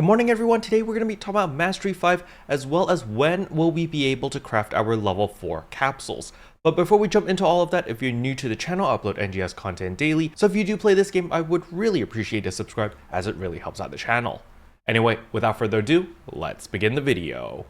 Good morning everyone, today we're going to be talking about Mastery 5 as well as when will we be able to craft our level 4 capsules. But before we jump into all of that, if you're new to the channel, I upload NGS content daily, so if you do play this game, I would really appreciate a subscribe as it really helps out the channel. Anyway, without further ado, let's begin the video.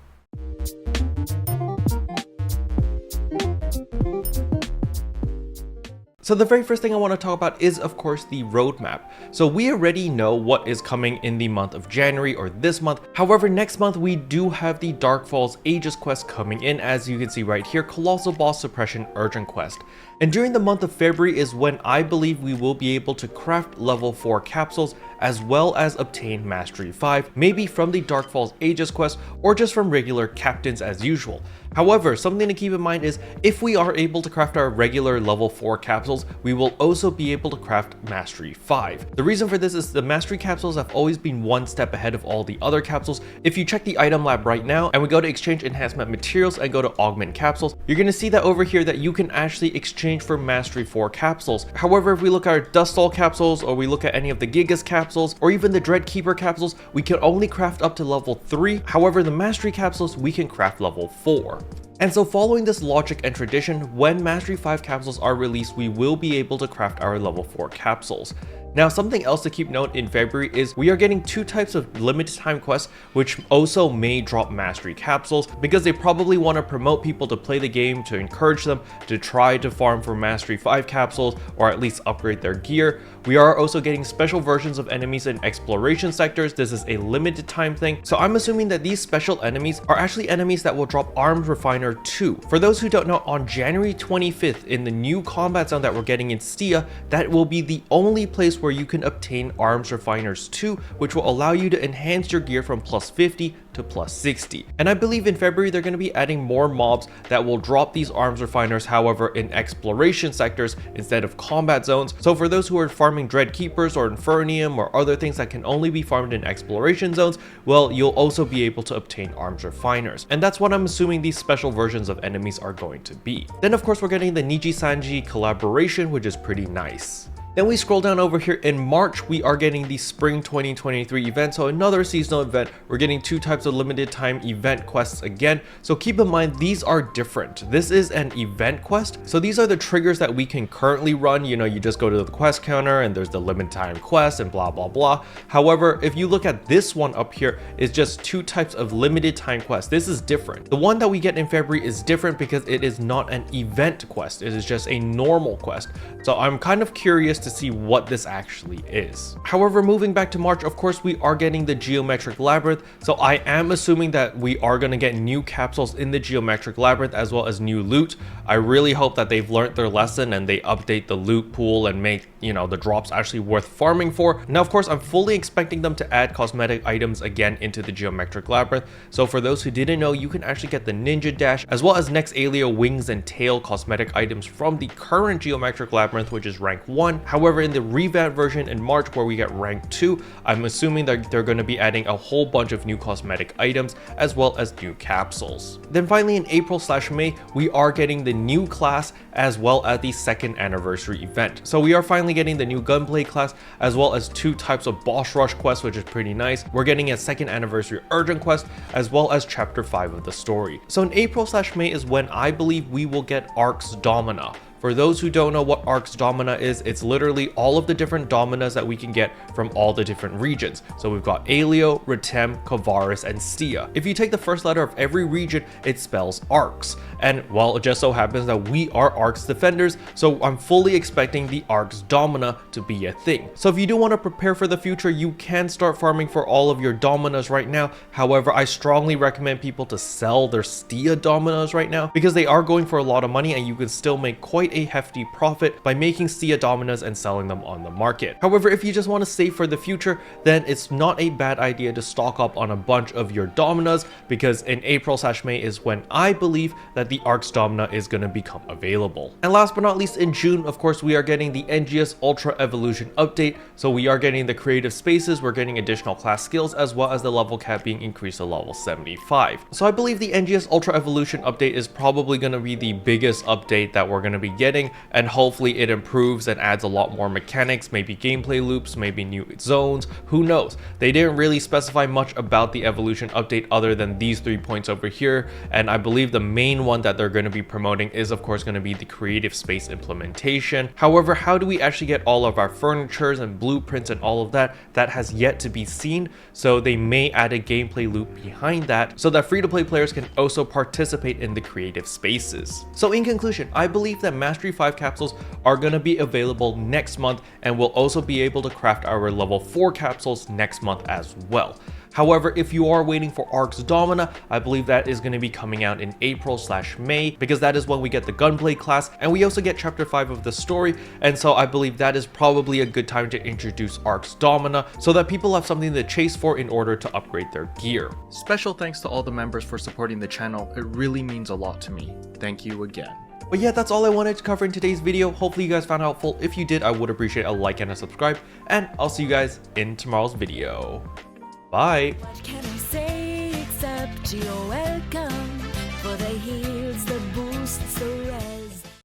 So the very first thing I want to talk about is of course the roadmap. So we already know what is coming in the month of January or this month. However, next month we do have the Dark Falls Aegis quest coming in, as you can see right here, Colossal Boss Suppression Urgent Quest. And during the month of February is when I believe we will be able to craft level 4 capsules as well as obtain Mastery 5, maybe from the Dark Falls Aegis quest or just from regular captains as usual. However, something to keep in mind is if we are able to craft our regular level 4 capsules, we will also be able to craft Mastery 5. The reason for this is the Mastery capsules have always been one step ahead of all the other capsules. If you check the item lab right now and we go to exchange enhancement materials and go to augment capsules, you're going to see that over here that you can actually exchange for Mastery 4 capsules. However, if we look at our Dust Stall capsules or we look at any of the Gigas capsules or even the Dread Keeper capsules, we can only craft up to level 3. However, the Mastery capsules we can craft level 4. And so following this logic and tradition, when Mastery 5 capsules are released, we will be able to craft our level 4 capsules. Now, something else to keep note in February is we are getting two types of limited time quests which also may drop Mastery capsules because they probably want to promote people to play the game, to encourage them to try to farm for Mastery 5 capsules or at least upgrade their gear. We are also getting special versions of enemies in exploration sectors. This is a limited time thing, so I'm assuming that these special enemies are actually enemies that will drop Arms Refiner 2. For those who don't know, on January 25th in the new combat zone that we're getting in Stia, that will be the only place where you can obtain Arms Refiners 2, which will allow you to enhance your gear from plus 50 to plus 60. And I believe in February they're going to be adding more mobs that will drop these Arms Refiners, however, in exploration sectors instead of combat zones. So for those who are farming Dread Keepers or Infernium or other things that can only be farmed in exploration zones, well, you'll also be able to obtain Arms Refiners. And that's what I'm assuming these special versions of enemies are going to be. Then of course we're getting the Niji Sanji collaboration, which is pretty nice. Then we scroll down over here in March, we are getting the Spring 2023 event, so another seasonal event. We're getting two types of limited time event quests again, so keep in mind these are different. This is an event quest, so these are the triggers that we can currently run. You know, you just go to the quest counter and there's the limited time quest and blah blah blah. However, if you look at this one up here, it's just two types of limited time quests. This is different. The one that we get in February is different because it is not an event quest, it is just a normal quest. So I'm kind of curious to see what this actually is. However, moving back to March, of course, we are getting the Geometric Labyrinth. So I am assuming that we are going to get new capsules in the Geometric Labyrinth as well as new loot. I really hope that they've learned their lesson and they update the loot pool and make, you know, the drops actually worth farming for. Now, of course, I'm fully expecting them to add cosmetic items again into the Geometric Labyrinth. So for those who didn't know, you can actually get the Ninja Dash as well as Nex Alio wings and tail cosmetic items from the current Geometric Labyrinth, which is rank 1. However, in the revamped version in March where we get rank 2, I'm assuming that they're going to be adding a whole bunch of new cosmetic items as well as new capsules. Then finally in April/May, we are getting the new class as well as the 2nd anniversary event. So we are finally getting the new Gunblade class as well as two types of boss rush quests, which is pretty nice. We're getting a 2nd anniversary urgent quest as well as chapter 5 of the story. So in April/May is when I believe we will get Arc's Domina. For those who don't know what Arc's Domina is, it's literally all of the different Dominas that we can get from all the different regions. So we've got Alio, Retem, Kavaris, and Stia. If you take the first letter of every region, it spells Arcs. And well, it just so happens that we are Arc's defenders, so I'm fully expecting the Arc's Domina to be a thing. So if you do want to prepare for the future, you can start farming for all of your Dominas right now. However, I strongly recommend people to sell their Stia Dominas right now because they are going for a lot of money and you can still make quite a hefty profit by making Stia Dominas and selling them on the market. However, if you just want to save for the future, then it's not a bad idea to stock up on a bunch of your Dominas because in April/May is when I believe that the Arc's Domina is going to become available. And last but not least, in June, of course, we are getting the NGS Ultra Evolution update. So we are getting the creative spaces, we're getting additional class skills, as well as the level cap being increased to level 75. So I believe the NGS Ultra Evolution update is probably going to be the biggest update that we're going to be getting, and hopefully it improves and adds a lot more mechanics, maybe gameplay loops, maybe new zones, who knows. They didn't really specify much about the evolution update other than these 3 points over here, and I believe the main one that they're going to be promoting is of course going to be the creative space implementation. However, how do we actually get all of our furnitures and blueprints and all of that? That has yet to be seen, so they may add a gameplay loop behind that so that free-to-play players can also participate in the creative spaces. So in conclusion, I believe that Mastery 5 capsules are going to be available next month, and we'll also be able to craft our level 4 capsules next month as well. However, if you are waiting for Arx Domina, I believe that is going to be coming out in April/May, because that is when we get the gunplay class, and we also get chapter 5 of the story, and so I believe that is probably a good time to introduce Arx Domina so that people have something to chase for in order to upgrade their gear. Special thanks to all the members for supporting the channel, it really means a lot to me. Thank you again. But yeah, that's all I wanted to cover in today's video. Hopefully you guys found it helpful. If you did, I would appreciate a like and a subscribe, and I'll see you guys in tomorrow's video. Bye! What can I say except you're welcome? For the heels, the